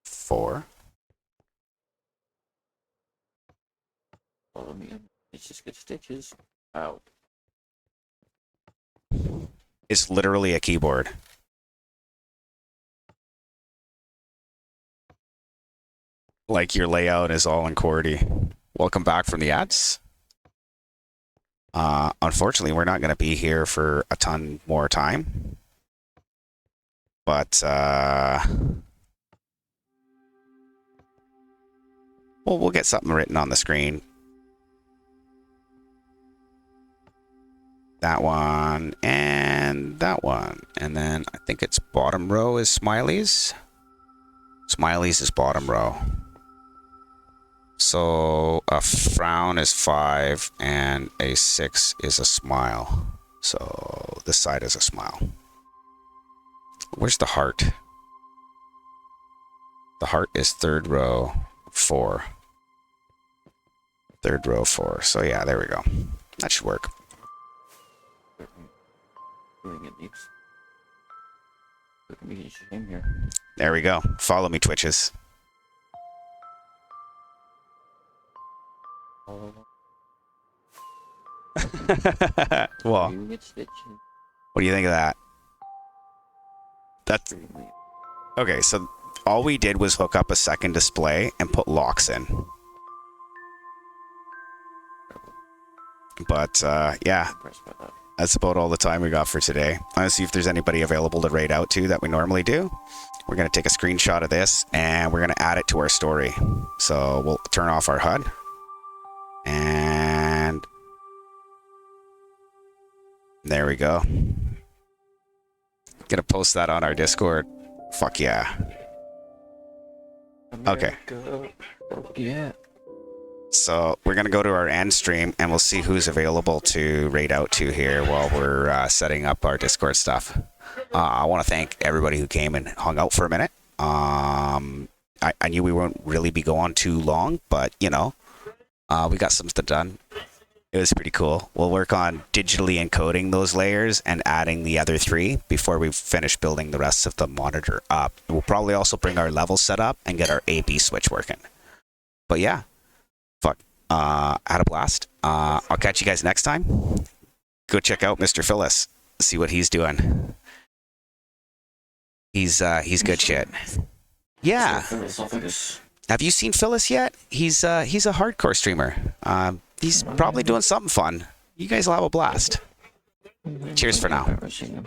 4. Follow me. It's just good stitches. Out. It's literally a keyboard. Like your layout is all in QWERTY. Welcome back from the ads. Unfortunately, we're not going to be here for a ton more time. But we'll get something written on the screen. That one and that one. And then I think it's bottom row is Smiley's. Smiley's is bottom row. So a frown is 5 and a 6 is a smile. So this side is a smile. Where's the heart? The heart is third row 4. Third row 4. So yeah, there we go. That should work. Doing it neeps. Look at me, shame here. There we go. Follow me, Twitches. Follow Well, you get stitches. what do you think of that? That's okay. So all we did was hook up a second display and put locks in. But yeah, Impressed by that. that's about all the time we got for today. Let's see if there's anybody available to raid out to that we normally do. We're going to take a screenshot of this and we're going to add it to our story. So we'll turn off our HUD. And There we go. Gonna post that on our Discord. Fuck yeah. Okay. America. Fuck yeah. So we're gonna go to our end stream and we'll see who's available to raid out to here while we're setting up our Discord stuff. I want to thank everybody who came and hung out for a minute. I knew we won't really be going too long, but you know, we got some stuff done. It was pretty cool. We'll work on digitally encoding those layers and adding the other 3 before we finish building the rest of the monitor up. We'll probably also bring our levels set up and get our AB switch working. But yeah, fuck. Had a blast. I'll catch you guys next time. Go check out Mr. Phyllis. See what he's doing. He's good shit. Yeah. Have you seen Phyllis yet? He's a hardcore streamer. He's probably doing something fun. You guys will have a blast. Cheers for now. I've never seen him.